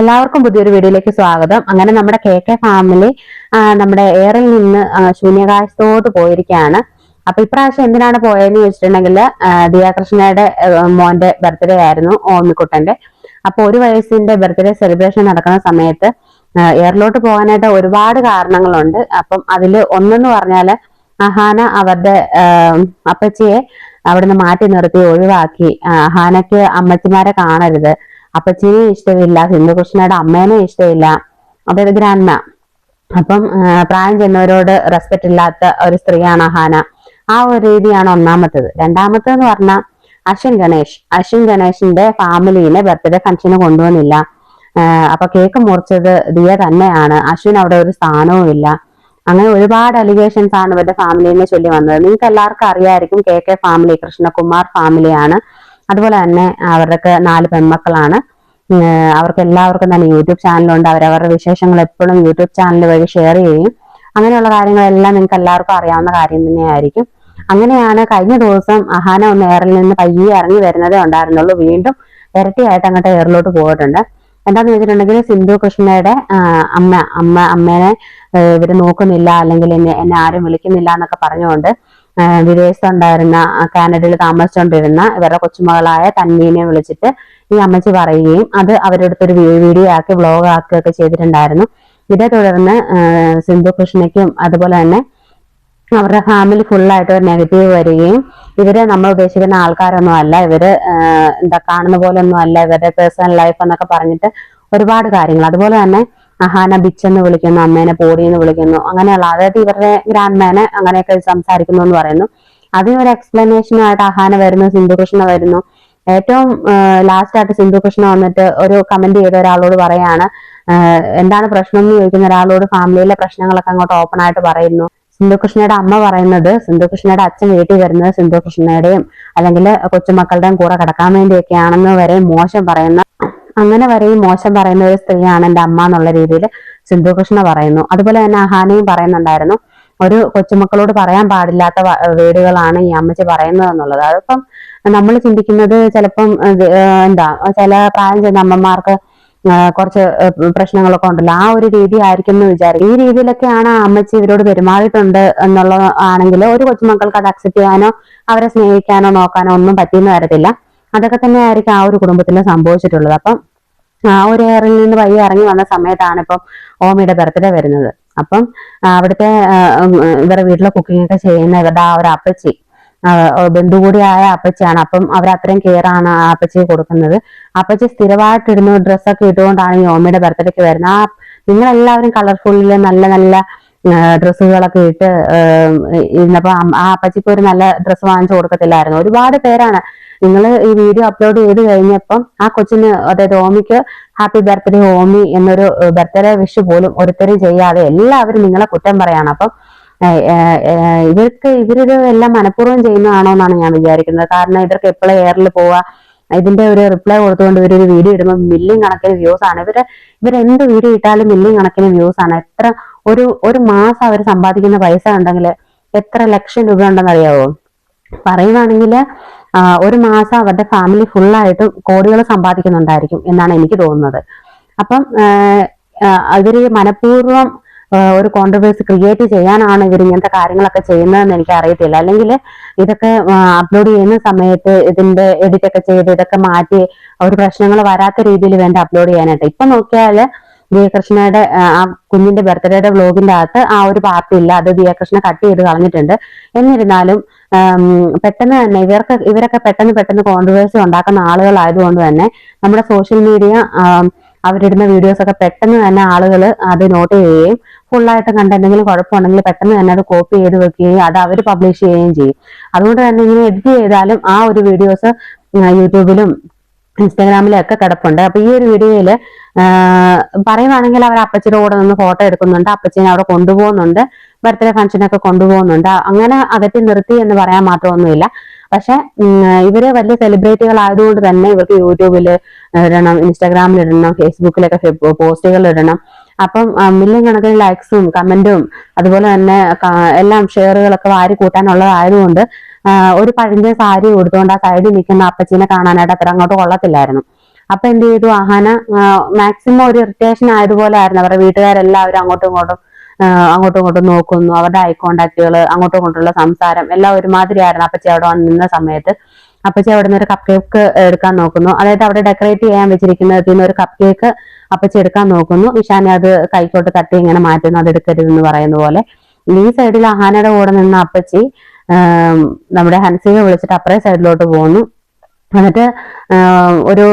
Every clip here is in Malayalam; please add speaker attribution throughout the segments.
Speaker 1: എല്ലാവർക്കും പുതിയൊരു വീഡിയോയിലേക്ക് സ്വാഗതം. അങ്ങനെ നമ്മുടെ കെ ഫാമിലി നമ്മുടെ എയറിൽ നിന്ന് ശൂന്യാകാശത്തോട്ട് പോയിരിക്കുകയാണ്. അപ്പൊ ഇപ്രാവശ്യം എന്തിനാണ് പോയതെന്ന് ചോദിച്ചിട്ടുണ്ടെങ്കിൽ ദിയാകൃഷ്ണയുടെ മോന്റെ ബർത്ത്ഡേ ആയിരുന്നു, ഓമിക്കുട്ടന്റെ. അപ്പൊ 1 വയസ്സിന്റെ ബർത്ത്ഡേ സെലിബ്രേഷൻ നടക്കുന്ന സമയത്ത് എയറിലോട്ട് പോകാനായിട്ട് ഒരുപാട് കാരണങ്ങളുണ്ട്. അപ്പം അതില് ഒന്നെന്ന് പറഞ്ഞാല് അഹാന അവരുടെ അപ്പച്ചിയെ അവിടുന്ന് മാറ്റി നിർത്തി ഒഴിവാക്കി. അഹാനയ്ക്ക് അമ്മച്ചിമാരെ കാണരുത്, അപ്പച്ചീനെ ഇഷ്ടമില്ല, സിന്ധുകൃഷ്ണയുടെ അമ്മേനെ ഇഷ്ടമില്ല, അതായത് ഗ്രാൻഡ്മ. അപ്പം പ്രായം ചെന്നവരോട് റെസ്പെക്ട് ഇല്ലാത്ത ഒരു സ്ത്രീയാണ് അഹാന. ആ ഒരു രീതിയാണ് ഒന്നാമത്തേത്. രണ്ടാമത്തേന്ന് പറഞ്ഞാൽ അശ്വിൻ ഗണേഷിന്റെ ഫാമിലിനെ ബർത്ത്ഡേ ഫംഗ്ഷന് കൊണ്ടുവന്നില്ല. അപ്പൊ കേക്ക് മുറിച്ചത് ദിയ തന്നെയാണ്. അശ്വിൻ അവിടെ ഒരു സ്ഥാനവും ഇല്ല. അങ്ങനെ ഒരുപാട് അലിഗേഷൻസ് ആണ് ഇവരുടെ ഫാമിലിനെ ചൊല്ലി വന്നത്. നിങ്ങൾക്ക് എല്ലാവർക്കും അറിയായിരിക്കും, കെ ഫാമിലി കൃഷ്ണകുമാർ ഫാമിലിയാണ്. അതുപോലെ തന്നെ അവർക്ക് 4 പെൺമക്കളാണ്. അവർക്ക് എല്ലാവർക്കും തന്നെ യൂട്യൂബ് ചാനലുണ്ട്. അവരവരുടെ വിശേഷങ്ങൾ എപ്പോഴും യൂട്യൂബ് ചാനൽ വഴി ഷെയർ ചെയ്യും. അങ്ങനെയുള്ള കാര്യങ്ങളെല്ലാം നിങ്ങൾക്ക് എല്ലാവർക്കും അറിയാവുന്ന കാര്യം തന്നെയായിരിക്കും. അങ്ങനെയാണ് കഴിഞ്ഞ ദിവസം അഹാന ഒന്ന് എയറിൽ നിന്ന് പയ്യെ ഇറങ്ങി വരുന്നതേ ഉണ്ടായിരുന്നുള്ളൂ. വീണ്ടും ഇരട്ടിയായിട്ട് അങ്ങോട്ട് എയറിലോട്ട് പോയിട്ടുണ്ട്. എന്താന്ന് വെച്ചിട്ടുണ്ടെങ്കിൽ സിന്ധു കൃഷ്ണയുടെ അമ്മേനെ ഇവര് നോക്കുന്നില്ല, അല്ലെങ്കിൽ എന്നെ ആരും വിളിക്കുന്നില്ല എന്നൊക്കെ പറഞ്ഞുകൊണ്ട് വിദേശത്തുണ്ടായിരുന്ന കാനഡയിൽ താമസിച്ചുകൊണ്ടിരുന്ന ഇവരുടെ കൊച്ചുമകളായ തന്മീനെ വിളിച്ചിട്ട് ഈ അമ്മച്ചി പറയുകയും അത് അവരുടെ അടുത്തൊരു വീഡിയോ ആക്കി വ്ലോഗ് ആക്കുകയൊക്കെ ചെയ്തിട്ടുണ്ടായിരുന്നു. ഇതേ തുടർന്ന് സിന്ധു കൃഷ്ണയ്ക്കും അതുപോലെ തന്നെ അവരുടെ ഫാമിലി ഫുള്ളായിട്ട് ഒരു നെഗറ്റീവ് വരികയും ഇവര് നമ്മൾ ഉദ്ദേശിക്കുന്ന ആൾക്കാരൊന്നും അല്ല, ഇവര് കാണുന്ന പോലെ ഒന്നും അല്ല, ഇവരുടെ പേഴ്സണൽ ലൈഫ് എന്നൊക്കെ പറഞ്ഞിട്ട് ഒരുപാട് കാര്യങ്ങൾ. അതുപോലെ തന്നെ അഹാന ബിച്ചെന്ന് വിളിക്കുന്നു, അമ്മേനെ പോടിയെന്ന് വിളിക്കുന്നു, അങ്ങനെയുള്ള, അതായത് ഇവരുടെ ഗ്രാൻഡ്മാനെ അങ്ങനെയൊക്കെ സംസാരിക്കുന്നു എന്ന് പറയുന്നു. അതിനൊരു എക്സ്പ്ലനേഷനായിട്ട് അഹാന വരുന്നു, സിന്ധുകൃഷ്ണ വരുന്നു. ഏറ്റവും ലാസ്റ്റ് ആയിട്ട് സിന്ധുകൃഷ്ണ വന്നിട്ട് ഒരു കമന്റ് ചെയ്ത ഒരാളോട് പറയാണ്, എന്താണ് പ്രശ്നം എന്ന് ചോദിക്കുന്ന ഒരാളോട് ഫാമിലിയിലെ പ്രശ്നങ്ങളൊക്കെ അങ്ങോട്ട് ഓപ്പൺ ആയിട്ട് പറയുന്നു. സിന്ധുകൃഷ്ണയുടെ അമ്മ പറയുന്നത് സിന്ധുകൃഷ്ണയുടെ അച്ഛൻ വീട്ടിൽ വരുന്നത് സിന്ധുകൃഷ്ണയുടെയും അല്ലെങ്കിൽ കൊച്ചുമക്കളുടെയും കൂടെ കിടക്കാൻ വേണ്ടിയൊക്കെയാണെന്ന് വരെ മോശം പറയുന്ന ഒരു സ്ത്രീയാണ് എൻ്റെ അമ്മ എന്നുള്ള രീതിയിൽ സിന്ധുകൃഷ്ണ പറയുന്നു. അതുപോലെ തന്നെ അഹാനയും പറയുന്നുണ്ടായിരുന്നു, ഒരു കൊച്ചുമക്കളോട് പറയാൻ പാടില്ലാത്ത വേടുകളാണ് ഈ അമ്മച്ചി പറയുന്നത് എന്നുള്ളത്. അതിപ്പം നമ്മൾ ചിന്തിക്കുന്നത് ചിലപ്പം ചില പ്രായം ചെന്ന അമ്മമാർക്ക് കുറച്ച് പ്രശ്നങ്ങളൊക്കെ ഉണ്ടല്ലോ, ആ ഒരു രീതി ആയിരിക്കും എന്ന് വിചാരിക്കും. ഈ രീതിയിലൊക്കെയാണ് ആ അമ്മച്ചി ഇവരോട് പെരുമാറിയിട്ടുണ്ട് എന്നുള്ളത് ആണെങ്കിൽ ഒരു കൊച്ചുമക്കൾക്ക് അത് അക്സെപ്റ്റ് ചെയ്യാനോ അവരെ സ്നേഹിക്കാനോ നോക്കാനോ ഒന്നും പറ്റിയെന്ന് വരത്തില്ല. അതൊക്കെ തന്നെ ആയിരിക്കും ആ ഒരു കുടുംബത്തിൽ സംഭവിച്ചിട്ടുള്ളത്. അപ്പം ആ ഒരു എയറിൽ നിന്ന് വഴി ഇറങ്ങി വന്ന സമയത്താണ് ഇപ്പം ഓമിയുടെ ബർത്ത്ഡേ വരുന്നത്. അപ്പം അവിടുത്തെ ഇവരുടെ വീട്ടിലെ കുക്കിംഗ് ഒക്കെ ചെയ്യുന്ന ഇവരുടെ ആ ഒരു അപ്പച്ചി ബന്ധു കൂടിയായ അപ്പച്ചിയാണ്. അപ്പം അവർ അത്രയും കെയർ ആണ് ആ അപ്പച്ചിയെ കൊടുക്കുന്നത്. അപ്പച്ചി സ്ഥിരമായിട്ട് ഇടുന്ന ഡ്രസ്സൊക്കെ ഇട്ടുകൊണ്ടാണ് ഈ ഓമിയുടെ ബർത്ത്ഡേക്ക് വരുന്നത്. നിങ്ങളെല്ലാവരും കളർഫുള്ളില് നല്ല നല്ല ഡ്രസ്സുകളൊക്കെ ഇട്ട് ഇരുന്നപ്പോ ആ അപ്പച്ചിക്ക് ഒരു നല്ല ഡ്രസ്സ് വാങ്ങിച്ചു കൊടുക്കത്തില്ലായിരുന്നു. ഒരുപാട് പേരാണ്, നിങ്ങൾ ഈ വീഡിയോ അപ്ലോഡ് ചെയ്ത് കഴിഞ്ഞപ്പം ആ കൊച്ചിന്, അതായത് ഓമിക്ക് ഹാപ്പി ബർത്ത്ഡേ ഓമി എന്നൊരു ബർത്ത്ഡേ വിഷ് പോലും ഒരുത്തരും ചെയ്യാതെ എല്ലാവരും നിങ്ങളെ കുറ്റം പറയാണ്. അപ്പം ഇവരിത് എല്ലാം മനഃപൂർവ്വം ചെയ്യുന്നതാണോ എന്നാണ് ഞാൻ വിചാരിക്കുന്നത്. കാരണം ഇവർക്ക് എപ്പോഴും എയറിൽ പോവാ, ഇതിന്റെ ഒരു റിപ്ലൈ കൊടുത്തുകൊണ്ട് ഇവരൊരു വീഡിയോ ഇടുമ്പോൾ മില്യൺ കണക്കിന് വ്യൂസ് ആണ്. ഇവരെന്ത് വീഡിയോ ഇട്ടാലും മില്യൺ കണക്കിന് വ്യൂസ് ആണ്. ഒരു മാസം അവർ സമ്പാദിക്കുന്ന പൈസ ഉണ്ടെങ്കിൽ എത്ര ലക്ഷം രൂപ ഉണ്ടെന്ന് അറിയാവോ? പറയുവാണെങ്കിൽ ഒരു മാസം അവരുടെ ഫാമിലി ഫുള്ളായിട്ടും കോടികൾ സമ്പാദിക്കുന്നുണ്ടായിരിക്കും എന്നാണ് എനിക്ക് തോന്നുന്നത്. അപ്പം ഇവര് മനഃപൂർവ്വം ഒരു കോൺട്രവേഴ്സി ക്രിയേറ്റ് ചെയ്യാനാണ് ഇവർ ഇങ്ങനത്തെ കാര്യങ്ങളൊക്കെ ചെയ്യുന്നതെന്ന് എനിക്ക് അറിയത്തില്ല. അല്ലെങ്കിൽ ഇതൊക്കെ അപ്ലോഡ് ചെയ്യുന്ന സമയത്ത് ഇതിന്റെ എഡിറ്റ് ഒക്കെ ചെയ്ത് ഇതൊക്കെ മാറ്റി ഒരു പ്രശ്നങ്ങൾ വരാത്ത രീതിയിൽ വേണ്ട അപ്ലോഡ് ചെയ്യാനായിട്ട്. ഇപ്പൊ നോക്കിയാൽ ദിയകൃഷ്ണയുടെ ആ കുഞ്ഞിന്റെ ബർത്ത്ഡേയുടെ വ്ലോഗിന്റെ അകത്ത് ആ ഒരു പാർട്ടി ഇല്ല, അത് ദിയകൃഷ്ണ കട്ട് ചെയ്ത് കളഞ്ഞിട്ടുണ്ട്. എന്നിരുന്നാലും പെട്ടെന്ന് തന്നെ ഇവരൊക്കെ പെട്ടെന്ന് കോൺട്രവേഴ്സി ഉണ്ടാക്കുന്ന ആളുകളായതുകൊണ്ട് തന്നെ നമ്മുടെ സോഷ്യൽ മീഡിയ അവരിടുന്ന വീഡിയോസ് ഒക്കെ പെട്ടെന്ന് തന്നെ ആളുകൾ അത് നോട്ട് ചെയ്യുകയും ഫുള്ളായിട്ട് കണ്ട് എന്തെങ്കിലും കുഴപ്പമുണ്ടെങ്കിൽ പെട്ടെന്ന് തന്നെ അത് കോപ്പി ചെയ്ത് വെക്കുകയും അത് അവർ പബ്ലിഷ് ചെയ്യുകയും ചെയ്യും. അതുകൊണ്ട് തന്നെ ഇങ്ങനെ എഡിറ്റ് ചെയ്താലും ആ ഒരു വീഡിയോസ് യൂട്യൂബിലും ഇൻസ്റ്റാഗ്രാമിലും ഒക്കെ കിടപ്പുണ്ട്. അപ്പൊ ഈ ഒരു വീഡിയോയില് പറയുവാണെങ്കിൽ അവർ അപ്പച്ചിയുടെ കൂടെ നിന്ന് ഫോട്ടോ എടുക്കുന്നുണ്ട്, അപ്പച്ചിനെ അവിടെ കൊണ്ടുപോകുന്നുണ്ട്, ബർത്ത്ഡേ ഫംഗ്ഷനൊക്കെ കൊണ്ടുപോകുന്നുണ്ട്. അങ്ങനെ അകറ്റി നിർത്തി എന്ന് പറയാൻ മാത്രമൊന്നുമില്ല. പക്ഷെ ഇവര് വലിയ സെലിബ്രിറ്റികൾ ആയതുകൊണ്ട് തന്നെ ഇവർക്ക് യൂട്യൂബിൽ ഇടണം, ഇൻസ്റ്റാഗ്രാമിൽ ഇടണം, ഫേസ്ബുക്കിലൊക്കെ പോസ്റ്റുകൾ ഇടണം. അപ്പം മില്യൺ കണക്കിന് ലൈക്സും കമന്റും അതുപോലെ തന്നെ എല്ലാം ഷെയറുകളൊക്കെ വാരി കൂട്ടാനുള്ളതായതുകൊണ്ട് ഒരു പഴഞ്ച സാരി കൊടുത്തുകൊണ്ട് ആ സൈഡിൽ നിൽക്കുന്ന അപ്പച്ചീനെ കാണാനായിട്ട് അത്ര അങ്ങോട്ട് കൊള്ളത്തില്ലായിരുന്നു. അപ്പൊ എന്ത് ചെയ്തു, അഹാന മാക്സിമം ഒരു ഇറിറ്റേഷൻ ആയതുപോലെ ആയിരുന്നു. അവരുടെ വീട്ടുകാരെല്ലാവരും അങ്ങോട്ടും ഇങ്ങോട്ടും നോക്കുന്നു, അവരുടെ ഐ കോണ്ടാക്റ്റുകൾ, അങ്ങോട്ടും ഇങ്ങോട്ടുള്ള സംസാരം എല്ലാം ഒരുമാതിരി ആയിരുന്നു. അപ്പച്ചി അവിടെ വന്ന് നിന്ന സമയത്ത് അപ്പച്ചി അവിടെ നിന്ന് ഒരു കപ്പ് കേക്ക് എടുക്കാൻ നോക്കുന്നു. അതായത് അവിടെ ഡെക്കറേറ്റ് ചെയ്യാൻ വെച്ചിരിക്കുന്നതിൽ ഒരു കപ്പ് കേക്ക് അപ്പച്ചി എടുക്കാൻ നോക്കുന്നു. ഇഷാനെ അത് കൈക്കോട്ട് തട്ടി ഇങ്ങനെ മാറ്റുന്നു, അത് എടുക്കരുതെന്ന് പറയുന്ന പോലെ. ഈ സൈഡിൽ അഹാനയുടെ കൂടെ നിന്ന അപ്പച്ചി നമ്മുടെ ഹൻസിയെ വിളിച്ചിട്ട് അപ്പറേ സൈഡിലോട്ട് പോകുന്നു. എന്നിട്ട് ഒരു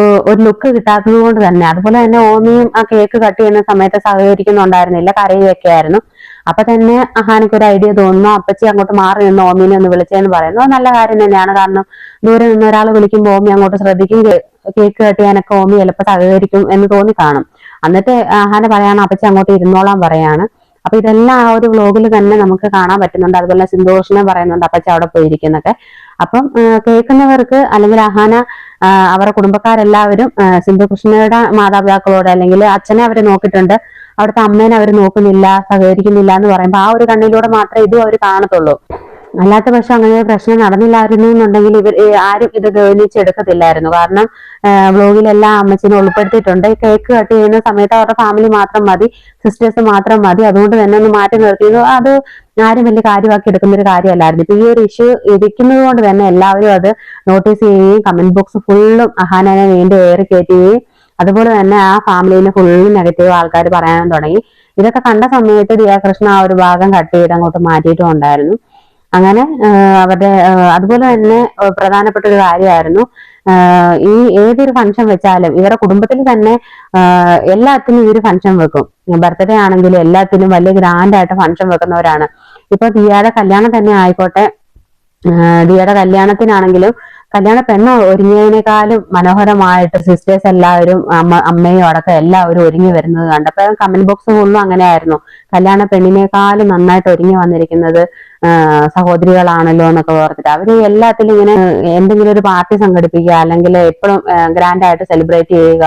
Speaker 1: ലുക്ക് കിട്ടാത്തത് കൊണ്ട് തന്നെ, അതുപോലെ തന്നെ ഓമിയും ആ കേക്ക് കട്ട് ചെയ്യുന്ന സമയത്ത് സഹകരിക്കുന്നുണ്ടായിരുന്നില്ല, കരയുകയൊക്കെ ആയിരുന്നു. അപ്പൊ തന്നെ അഹാനയ്ക്ക് ഒരു ഐഡിയ തോന്നുന്നു, അപ്പച്ചി അങ്ങോട്ട് മാറി നിന്ന് ഓമീനെ ഒന്ന് വിളിച്ചതെന്ന് പറയുന്നു. അത് നല്ല കാര്യം തന്നെയാണ്. കാരണം ദൂരെ നിന്ന് ഒരാൾ വിളിക്കുമ്പോൾ ഓമി അങ്ങോട്ട് ശ്രദ്ധിക്കും, കേക്ക് കട്ട് ചെയ്യാനൊക്കെ ഓമി ചിലപ്പോൾ സഹകരിക്കും എന്ന് തോന്നി കാണും. എന്നിട്ട് അഹാന പറയാണ് അപ്പച്ചി അങ്ങോട്ട് ഇരുന്നോളാൻ പറയാണ്. അപ്പൊ ഇതെല്ലാം ആ ഒരു വ്ലോഗിൽ തന്നെ നമുക്ക് കാണാൻ പറ്റുന്നുണ്ട്. അതുപോലെ സിന്ധുഭൂഷണെ പറയുന്നുണ്ട് അപ്പച്ചി അവിടെ പോയിരിക്കുന്നൊക്കെ. അപ്പം കേൾക്കുന്നവർക്ക് അല്ലെങ്കിൽ അഹാന അവരുടെ കുടുംബക്കാരെല്ലാവരും സിന്ധുകൃഷ്ണയുടെ മാതാപിതാക്കളോട് അല്ലെങ്കിൽ അച്ഛനെ അവരെ നോക്കിയിട്ടുണ്ട്, അവിടുത്തെ അമ്മേനെ അവർ നോക്കുന്നില്ല, സഹകരിക്കുന്നില്ല എന്ന് പറയുമ്പോൾ ആ ഒരു കണ്ണിലൂടെ മാത്രമേ ഇതും അവർ കാണത്തുള്ളൂ. അല്ലാത്ത പക്ഷം അങ്ങനെ ഒരു പ്രശ്നം നടന്നില്ലായിരുന്നു എന്നുണ്ടെങ്കിൽ ഇവർ ആരും ഇത് ഗൗനിച്ചെടുക്കത്തില്ലായിരുന്നു. കാരണം വ്ലോഗിലെല്ലാം അമ്മച്ചിനെ ഉൾപ്പെടുത്തിയിട്ടുണ്ട്. കേക്ക് കട്ട് ചെയ്യുന്ന സമയത്ത് അവരുടെ ഫാമിലി മാത്രം മതി, സിസ്റ്റേഴ്സ് മാത്രം മതി, അതുകൊണ്ട് തന്നെ ഒന്ന് മാറ്റി നിർത്തിയത് അത് ആരും വലിയ കാര്യമാക്കി എടുക്കുന്ന ഒരു കാര്യമല്ലായിരുന്നു. ഇപ്പൊ ഈ ഒരു ഇഷ്യൂ ഇരിക്കുന്നത് കൊണ്ട് തന്നെ എല്ലാവരും അത് നോട്ടീസ് ചെയ്യുകയും കമന്റ് ബോക്സ് ഫുള്ളും അഹാനനെ വീണ്ടും ഏറി കയറ്റുകയും അതുപോലെ തന്നെ ആ ഫാമിലിനെ ഫുള്ളും നെഗറ്റീവ് ആൾക്കാർ പറയാൻ തുടങ്ങി. ഇതൊക്കെ കണ്ട സമയത്ത് ദിയാകൃഷ്ണ ആ ഒരു ഭാഗം കട്ട് ചെയ്ത് അങ്ങോട്ട് മാറ്റിയിട്ടും ഉണ്ടായിരുന്നു. അങ്ങനെ അവരുടെ അതുപോലെ തന്നെ പ്രധാനപ്പെട്ട ഒരു കാര്യമായിരുന്നു, ഈ ഏതൊരു ഫംഗ്ഷൻ വെച്ചാലും ഇവരുടെ കുടുംബത്തിൽ തന്നെ എല്ലാത്തിനും ഇവര് ഫംഗ്ഷൻ വെക്കും. ബർത്ത്ഡേ ആണെങ്കിലും എല്ലാത്തിനും വലിയ ഗ്രാൻഡ് ആയിട്ട് ഫംഗ്ഷൻ വെക്കുന്നവരാണ്. ഇപ്പൊ ദിയയുടെ കല്യാണം തന്നെ ആയിക്കോട്ടെ, ദിയയുടെ കല്യാണത്തിനാണെങ്കിലും കല്യാണ പെണ്ണ് ഒരുങ്ങിയതിനേക്കാളും മനോഹരമായിട്ട് സിസ്റ്റേഴ്സ് എല്ലാവരും അമ്മയും അടക്കം എല്ലാവരും ഒരുങ്ങി വരുന്നത് കണ്ടപ്പോ കമന്റ് ബോക്സ് ഫുള്ളും അങ്ങനെയായിരുന്നു. കല്യാണ പെണ്ണിനേക്കാളും നന്നായിട്ട് ഒരുങ്ങി വന്നിരിക്കുന്നത് സഹോദരികളാണല്ലോ എന്നൊക്കെ ഓർത്തിട്ട് അവര് എല്ലാത്തിലും ഇങ്ങനെ എന്തെങ്കിലും ഒരു പാർട്ടി സംഘടിപ്പിക്കുക, അല്ലെങ്കിൽ എപ്പോഴും ഗ്രാൻഡ് ആയിട്ട് സെലിബ്രേറ്റ് ചെയ്യുക,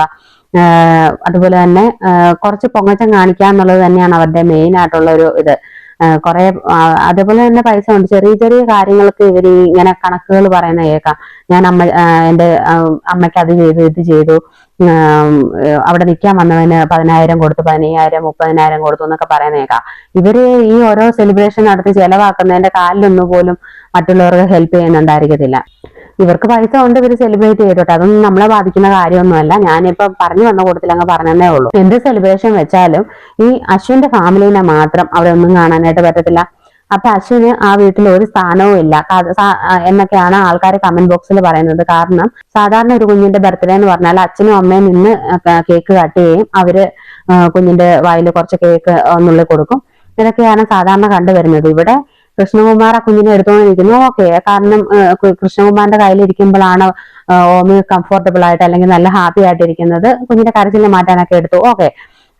Speaker 1: അതുപോലെ തന്നെ കുറച്ച് പൊങ്ങച്ചം കാണിക്കുക എന്നുള്ളത് തന്നെയാണ് അവരുടെ മെയിൻ ആയിട്ടുള്ള ഒരു ഇത്. കുറെ അതേപോലെ തന്നെ പൈസ ഉണ്ട്, ചെറിയ ചെറിയ കാര്യങ്ങൾക്ക് ഇവർ ഇങ്ങനെ കണക്കുകൾ പറയുന്ന കേൾക്കാം. ഞാൻ എന്റെ അമ്മയ്ക്ക് അത് ചെയ്തു, ഇത് ചെയ്തു, അവിടെ നിൽക്കാൻ വന്നവന് 10,000 കൊടുത്തു, 15,000, 30,000 കൊടുത്തു എന്നൊക്കെ പറയുന്ന കേൾക്കാം. ഇവര് ഈ ഓരോ സെലിബ്രേഷൻ നടത്തി ചെലവാക്കുന്നതിന്റെ കാലിലൊന്നും പോലും മറ്റുള്ളവർക്ക് ഹെൽപ്പ് ചെയ്യുന്നുണ്ടായിരിക്കത്തില്ല. ഇവർക്ക് പൈസ കൊണ്ട് ഇവർ സെലിബ്രേറ്റ് ചെയ്തോട്ടെ, അതൊന്നും നമ്മളെ ബാധിക്കുന്ന കാര്യമൊന്നുമല്ല. ഞാനിപ്പോ പറഞ്ഞു വന്ന കൂട്ടത്തിൽ അങ്ങ് പറഞ്ഞതേ ഉള്ളൂ. എന്ത് സെലിബ്രേഷൻ വെച്ചാലും ഈ അശ്വിന്റെ ഫാമിലിനെ മാത്രം അവിടെ ഒന്നും കാണാനായിട്ട് പറ്റത്തില്ല. അപ്പൊ അശ്വിന് ആ വീട്ടിൽ ഒരു സ്ഥാനവും ഇല്ല എന്നൊക്കെയാണ് ആൾക്കാർ കമന്റ് ബോക്സിൽ പറയുന്നത്. കാരണം സാധാരണ ഒരു കുഞ്ഞിന്റെ ബർത്ത്ഡേ എന്ന് പറഞ്ഞാൽ അച്ഛനും അമ്മയും നിന്ന് കേക്ക് കട്ട് ചെയ്യും, അവര് കുഞ്ഞിന്റെ വായിൽ കുറച്ച് കേക്ക് ഒന്നുള്ളിൽ കൊടുക്കും. ഇതൊക്കെയാണ് സാധാരണ കണ്ടുവരുന്നത്. ഇവിടെ കൃഷ്ണകുമാർ ആ കുഞ്ഞിനെ എടുത്തുകൊണ്ടിരിക്കുന്നു. ഓക്കെ, കാരണം കൃഷ്ണകുമാറിന്റെ കയ്യിലിരിക്കുമ്പോഴാണ് ഓമി കംഫർട്ടബിൾ ആയിട്ട് അല്ലെങ്കിൽ നല്ല ഹാപ്പി ആയിട്ടിരിക്കുന്നത്. കുഞ്ഞിന്റെ കരച്ചിൽ മാറ്റാനൊക്കെ എടുത്തു. ഓക്കെ,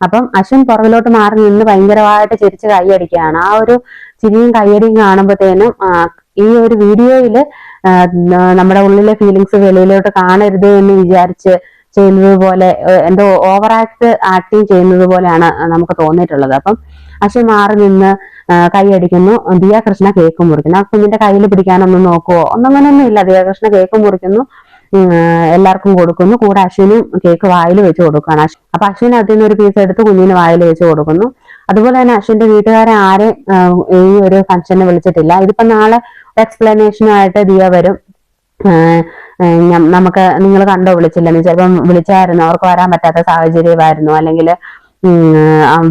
Speaker 1: അപ്പം അശ്വിൻ പുറകിലോട്ട് മാറി നിന്ന് ഭയങ്കരമായിട്ട് ചിരിച്ച് കൈയടിക്കുകയാണ്. ആ ഒരു ചിരിയും കൈയടിയും കാണുമ്പോഴത്തേനും ഈ ഒരു വീഡിയോയില് നമ്മുടെ ഉള്ളിലെ ഫീലിങ്സ് വെളിയിലോട്ട് കാണരുത് എന്ന് വിചാരിച്ച് ചെയ്യുന്നത് പോലെ എന്തോ ഓവർ ആക്ടിങ് ചെയ്യുന്നത് പോലെയാണ് നമുക്ക് തോന്നിയിട്ടുള്ളത്. അപ്പം അശ്വിൻ മാറി നിന്ന് കൈയടിക്കുന്നു. ദിയാകൃഷ്ണ കേക്ക് മുറിക്കുന്നു. ആ കുഞ്ഞിന്റെ കയ്യിൽ പിടിക്കാനൊന്നും നോക്കുവോ ഒന്നങ്ങനൊന്നും ഇല്ല. ദിയാകൃഷ്ണ കേക്ക് മുറിക്കുന്നു, എല്ലാവർക്കും കൊടുക്കുന്നു. കൂടെ അശ്വിനും കേക്ക് വായിൽ വെച്ച് കൊടുക്കുകയാണ്. അപ്പൊ അശ്വിൻ അതിൽ നിന്ന് ഒരു പീസ് എടുത്ത് കുഞ്ഞിന് വായിൽ വെച്ച് കൊടുക്കുന്നു. അതുപോലെ തന്നെ അശ്വിന്റെ വീട്ടുകാരെ ആരെ ഈ ഒരു ഫംഗ്ഷന് വിളിച്ചിട്ടില്ല. ഇതിപ്പോ നാളെ എക്സ്പ്ലനേഷനുമായിട്ട് ദിയ വരും. നമുക്ക് നിങ്ങൾ കണ്ടോ വിളിച്ചില്ലെന്ന്, ചിലപ്പം വിളിച്ചായിരുന്നു, അവർക്ക് വരാൻ പറ്റാത്ത സാഹചര്യമായിരുന്നു, അല്ലെങ്കിൽ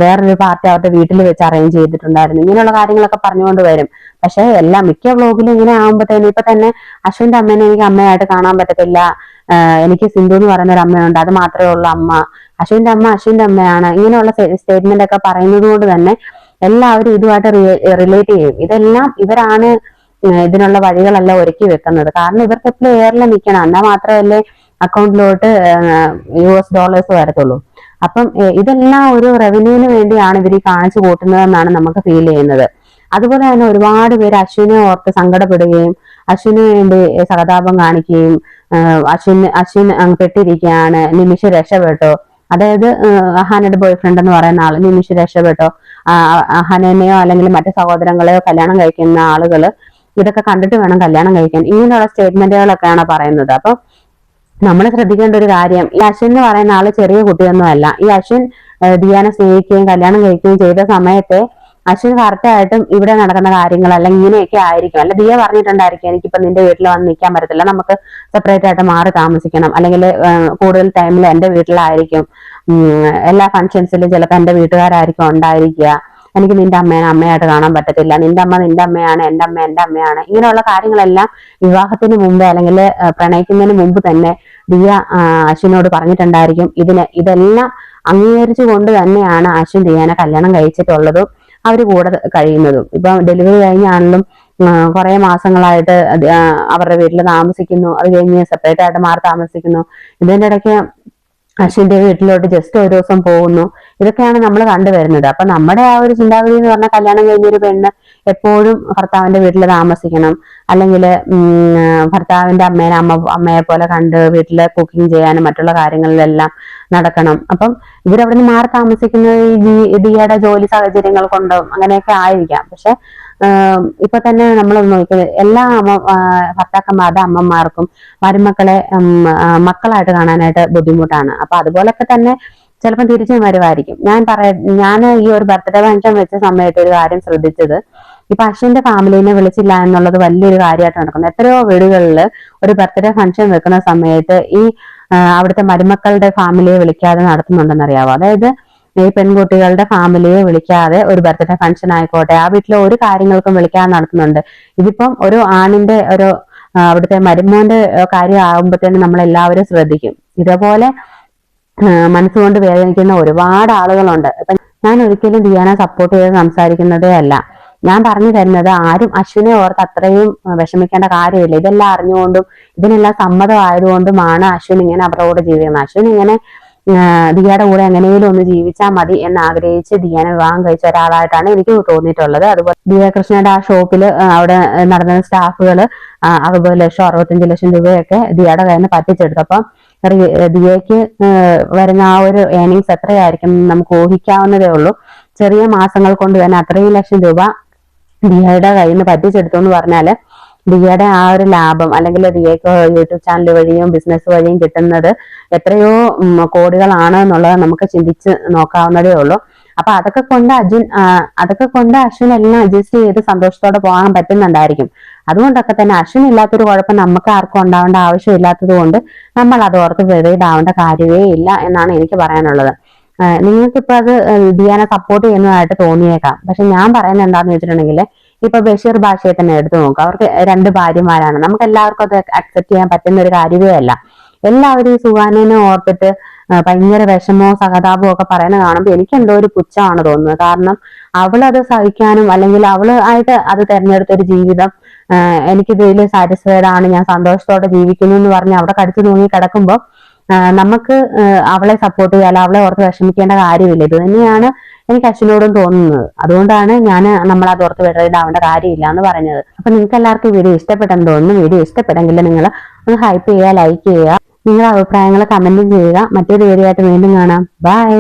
Speaker 1: വേറൊരു പാർട്ടി അവരുടെ വീട്ടിൽ വെച്ച് അറേഞ്ച് ചെയ്തിട്ടുണ്ടായിരുന്നു, ഇങ്ങനെയുള്ള കാര്യങ്ങളൊക്കെ പറഞ്ഞുകൊണ്ട് വരും. പക്ഷെ മിക്ക വ്ലോഗിലും ഇങ്ങനെ ആകുമ്പോഴത്തേനും ഇപ്പൊ തന്നെ അശ്വിന്റെ അമ്മേനെ എനിക്ക് അമ്മയായിട്ട് കാണാൻ പറ്റത്തില്ല, എനിക്ക് സിന്ധു എന്ന് പറയുന്ന ഒരു അമ്മയുണ്ട്, അത് മാത്രമേ ഉള്ളൂ അമ്മ, അശ്വിന്റെ അമ്മ അശ്വിന്റെ അമ്മയാണ്, ഇങ്ങനെയുള്ള സ്റ്റേറ്റ്മെന്റ് ഒക്കെ പറയുന്നത് കൊണ്ട് തന്നെ എല്ലാവരും ഇതുമായിട്ട് റിലേറ്റ് ചെയ്യും. ഇതെല്ലാം ഇവരാണ് ഇതിനുള്ള വഴികളെല്ലാം ഒരുക്കി വെക്കുന്നത്. കാരണം ഇവർക്ക് എപ്പോഴും എയറിൽ നിൽക്കണം, എന്നാൽ മാത്രമല്ലേ അക്കൗണ്ടിലോട്ട് US$ വരത്തുള്ളൂ. അപ്പം ഇതെല്ലാം ഒരു റവന്യൂവിന് വേണ്ടിയാണ് ഇവർ കാണിച്ചു കൂട്ടുന്നതെന്നാണ് നമുക്ക് ഫീൽ ചെയ്യുന്നത്. അതുപോലെ തന്നെ ഒരുപാട് പേര് അശ്വിനെ ഓർത്ത് സങ്കടപ്പെടുകയും അശ്വിന് വേണ്ടി സഹതാപം കാണിക്കുകയും അശ്വിൻ പെട്ടിരിക്കുകയാണ്, നിമിഷ് രക്ഷപ്പെട്ടോ, അതായത് അഹാനയുടെ ബോയ് ഫ്രണ്ട് എന്ന് പറയുന്ന ആള് നിമിഷ് രക്ഷപ്പെട്ടോ, അഹാനെയോ അല്ലെങ്കിൽ മറ്റു സഹോദരങ്ങളെയോ കല്യാണം കഴിക്കുന്ന ആളുകള് ഇതൊക്കെ കണ്ടിട്ട് വേണം കല്യാണം കഴിക്കാൻ, ഇങ്ങനെയുള്ള സ്റ്റേറ്റ്മെന്റുകളൊക്കെയാണ് പറയുന്നത്. അപ്പൊ നമ്മൾ ശ്രദ്ധിക്കേണ്ട ഒരു കാര്യം, ഈ അശ്വിൻ എന്ന് പറയുന്ന ആള് ചെറിയ കുട്ടിയൊന്നും അല്ല. ഈ അശ്വിൻ ദിയാനെ സ്നേഹിക്കുകയും കല്യാണം കഴിക്കുകയും ചെയ്ത സമയത്തെ അശ്വിൻ കറക്റ്റായിട്ടും ഇവിടെ നടക്കുന്ന കാര്യങ്ങൾ അല്ലെങ്കിൽ ഇങ്ങനെയൊക്കെ ആയിരിക്കും. അല്ല ദിയ പറഞ്ഞിട്ടുണ്ടായിരിക്കും എനിക്കിപ്പോ നിന്റെ വീട്ടിൽ വന്ന് നിൽക്കാൻ പറ്റത്തില്ല, നമുക്ക് സെപ്പറേറ്റ് ആയിട്ട് മാറി താമസിക്കണം, അല്ലെങ്കിൽ കൂടുതൽ ടൈമിൽ എന്റെ വീട്ടിലായിരിക്കും, എല്ലാ ഫംഗ്ഷൻസിലും ചിലപ്പോൾ എന്റെ വീട്ടുകാരായിരിക്കും ഉണ്ടായിരിക്കുക, എനിക്ക് നിന്റെ അമ്മേനെ അമ്മയായിട്ട് കാണാൻ പറ്റത്തില്ല, നിന്റെ അമ്മ നിന്റെ അമ്മയാണ്, എന്റെ അമ്മ എന്റെ അമ്മയാണ്, ഇങ്ങനെയുള്ള കാര്യങ്ങളെല്ലാം വിവാഹത്തിന് മുമ്പ് അല്ലെങ്കിൽ പ്രണയിക്കുന്നതിന് മുമ്പ് തന്നെ ദിയ അശ്വിനോട് പറഞ്ഞിട്ടുണ്ടായിരിക്കും. ഇതെല്ലാം അംഗീകരിച്ചു കൊണ്ട് തന്നെയാണ് അശ്വിൻ ദിയാനെ കല്യാണം കഴിച്ചിട്ടുള്ളതും അവർ കൂടെ കഴിയുന്നതും. ഇപ്പൊ ഡെലിവറി കഴിഞ്ഞാണെങ്കിലും കുറെ മാസങ്ങളായിട്ട് അവരുടെ വീട്ടിൽ താമസിക്കുന്നു, അത് കഴിഞ്ഞ് സെപ്പറേറ്റ് ആയിട്ട് മാറി താമസിക്കുന്നു, ഇതിന്റെ ഇടയ്ക്ക് അശ്വിന്റെ വീട്ടിലോട്ട് ജസ്റ്റ് ഒരു ദിവസം പോകുന്നു. ഇതൊക്കെയാണ് നമ്മൾ കണ്ടുവരുന്നത്. അപ്പൊ നമ്മുടെ ആ ഒരു ചിന്താഗതി എന്ന് പറഞ്ഞാൽ കല്യാണം കഴിഞ്ഞൊരു പെണ്ണ് എപ്പോഴും ഭർത്താവിന്റെ വീട്ടിൽ താമസിക്കണം, അല്ലെങ്കിൽ ഭർത്താവിന്റെ അമ്മയെ പോലെ കണ്ട് വീട്ടില് കുക്കിംഗ് ചെയ്യാനും മറ്റുള്ള കാര്യങ്ങളിലെല്ലാം നടക്കണം. അപ്പം ഇവരവിടെ നിന്ന് മാറി താമസിക്കുന്നത് ഈ ദിയയുടെ ജോലി സാഹചര്യങ്ങൾ കൊണ്ടും അങ്ങനെയൊക്കെ ആയിരിക്കാം. പക്ഷെ ഇപ്പൊ തന്നെ നമ്മൾ നോക്കുന്നത് എല്ലാ ഭർത്താക്കന്മാരുടെ അമ്മമാർക്കും മരുമക്കളെ മക്കളായിട്ട് കാണാനായിട്ട് ബുദ്ധിമുട്ടാണ്. അപ്പൊ അതുപോലൊക്കെ തന്നെ ചിലപ്പോൾ തിരിച്ചും വരുമായിരിക്കും. ഞാൻ ഈ ഒരു ബർത്ത്ഡേ ഫംഗ്ഷൻ വെച്ച സമയത്ത് ഒരു കാര്യം ശ്രദ്ധിച്ചത്, ഇപ്പൊ അശ്വിന്റെ ഫാമിലിനെ വിളിച്ചില്ല എന്നുള്ളത് വലിയൊരു കാര്യമായിട്ട് നടക്കുന്നത്. എത്രയോ വീടുകളിൽ ഒരു ബർത്ത്ഡേ ഫംഗ്ഷൻ വെക്കുന്ന സമയത്ത് ഈ അവിടുത്തെ മരുമക്കളുടെ ഫാമിലിയെ വിളിക്കാതെ നടത്തുന്നുണ്ടെന്നറിയാവോ? അതായത് ഈ പെൺകുട്ടികളുടെ ഫാമിലിയെ വിളിക്കാതെ ഒരു ബർത്ത്ഡേ ഫംഗ്ഷൻ ആയിക്കോട്ടെ ആ വീട്ടിലെ ഒരു കാര്യങ്ങൾക്കും വിളിക്കാതെ നടത്തുന്നുണ്ട്. ഇതിപ്പം ഒരു ആണിന്റെ ഒരു അവിടുത്തെ മരുമോന്റെ കാര്യം ആകുമ്പോഴത്തേനും നമ്മൾ എല്ലാവരും ശ്രദ്ധിക്കും. ഇതേപോലെ മനസ്സുകൊണ്ട് വേദനിക്കുന്ന ഒരുപാട് ആളുകളുണ്ട്. ഇപ്പൊ ഞാൻ ഒരിക്കലും ദിയാനെ സപ്പോർട്ട് ചെയ്ത് സംസാരിക്കുന്നതേ അല്ല. ഞാൻ പറഞ്ഞു തരുന്നത് ആരും അശ്വിനെ ഓർത്ത് അത്രയും വിഷമിക്കേണ്ട കാര്യമില്ല. ഇതെല്ലാം അറിഞ്ഞുകൊണ്ടും ഇതിനെല്ലാം സമ്മതമായതുകൊണ്ടുമാണ് അശ്വിൻ ഇങ്ങനെ അവരുടെ കൂടെ ജീവിക്കുന്നത്. അശ്വിൻ ഇങ്ങനെ ദിയയുടെ കൂടെ എങ്ങനെയും ഒന്ന് ജീവിച്ചാൽ മതി എന്ന് ആഗ്രഹിച്ച് ദിയാനെ വിവാഹം കഴിച്ച ഒരാളായിട്ടാണ് എനിക്ക് തോന്നിയിട്ടുള്ളത്. അതുപോലെ ദിയ കൃഷ്ണയുടെ ആ ഷോപ്പില് അവിടെ നടന്ന സ്റ്റാഫുകൾ 60 ലക്ഷം രൂപയൊക്കെ ദിയയുടെ കയ്യിൽ നിന്ന് പറ്റിച്ചെടുത്തു. അപ്പം ദിയയ്ക്ക് വരുന്ന ആ ഒരു ഏർണിങ്സ് എത്രയായിരിക്കും നമുക്ക് ഊഹിക്കാവുന്നതേ ഉള്ളൂ. ചെറിയ മാസങ്ങൾ കൊണ്ട് തന്നെ അത്രയും ലക്ഷം രൂപ ദിയയുടെ കയ്യിൽ നിന്ന് പറ്റിച്ചെടുത്തു എന്ന് പറഞ്ഞാല് ദിയയുടെ ആ ഒരു ലാഭം അല്ലെങ്കിൽ ദിയയ്ക്ക് യൂട്യൂബ് ചാനൽ വഴിയും ബിസിനസ് വഴിയും കിട്ടുന്നത് എത്രയോ കോടികളാണ് എന്നുള്ളത് നമുക്ക് ചിന്തിച്ച് നോക്കാവുന്നതേ ഉള്ളൂ. അപ്പൊ അതൊക്കെ കൊണ്ട് അശ്വിൻ എല്ലാം അഡ്ജസ്റ്റ് ചെയ്ത് സന്തോഷത്തോടെ പോകാൻ പറ്റുന്നുണ്ടായിരിക്കും. അതുകൊണ്ടൊക്കെ തന്നെ അശ്വിൻ ഇല്ലാത്തൊരു കുഴപ്പം നമുക്ക് ആർക്കും ഉണ്ടാവേണ്ട ആവശ്യമില്ലാത്തത് കൊണ്ട് നമ്മൾ അത് ഓർത്ത് വെറുതെ കാര്യമേ ഇല്ല എന്നാണ് എനിക്ക് പറയാനുള്ളത്. നിങ്ങൾക്കിപ്പോ അത് ദിയാനെ സപ്പോർട്ട് ചെയ്യുന്നതായിട്ട് തോന്നിയേക്കാം. പക്ഷെ ഞാൻ പറയുന്നത് എന്താന്ന് വെച്ചിട്ടുണ്ടെങ്കിൽ ഇപ്പൊ ബഷീർ ഭാഷയെ തന്നെ എടുത്തു നോക്കുക. അവർക്ക് 2 ഭാര്യമാരാണ്. നമുക്ക് എല്ലാവർക്കും അത് അക്സെപ്റ്റ് ചെയ്യാൻ പറ്റുന്ന ഒരു കാര്യമേ അല്ല. എല്ലാവരും ഈ സുഹാനനെ ഓർത്തിട്ട് ഭയങ്കര വിഷമോ സഹതാപമോ ഒക്കെ പറയുന്നത് കാണുമ്പോൾ എനിക്ക് എന്തോ ഒരു പുച്ഛമാണ് തോന്നുന്നത്. കാരണം അവളത് സഹിക്കാനും അല്ലെങ്കിൽ ആയിട്ട് അത് തെരഞ്ഞെടുത്തൊരു ജീവിതം എനിക്കിതിൽ സാറ്റിസ്ഫൈഡ് ആണ്, ഞാൻ സന്തോഷത്തോടെ ജീവിക്കുന്നു എന്ന് പറഞ്ഞ് അവിടെ കടിച്ചു തൂങ്ങി കിടക്കുമ്പോൾ നമുക്ക് അവളെ സപ്പോർട്ട് ചെയ്യാൻ അവളെ ഓർത്ത് വിഷമിക്കേണ്ട കാര്യമില്ല. ഇത് തന്നെയാണ് എനിക്ക് അശ്വിനോടും തോന്നുന്നത്. അതുകൊണ്ടാണ് നമ്മൾ അത് ഓർത്ത് വിടേണ്ടാവേണ്ട കാര്യമില്ല എന്ന് പറഞ്ഞത്. അപ്പൊ നിങ്ങൾക്ക് എല്ലാവർക്കും വീഡിയോ ഇഷ്ടപ്പെട്ടെന്ന് തോന്നുന്നു. വീഡിയോ ഇഷ്ടപ്പെട്ടെങ്കിൽ നിങ്ങൾ ഒന്ന് ഹൈപ്പ് ചെയ്യുക, ലൈക്ക് ചെയ്യുക, നിങ്ങളുടെ അഭിപ്രായങ്ങൾ കമന്റും ചെയ്യുക. മറ്റൊരു വീഡിയോ ആയിട്ട് വീണ്ടും കാണാം. ബൈ.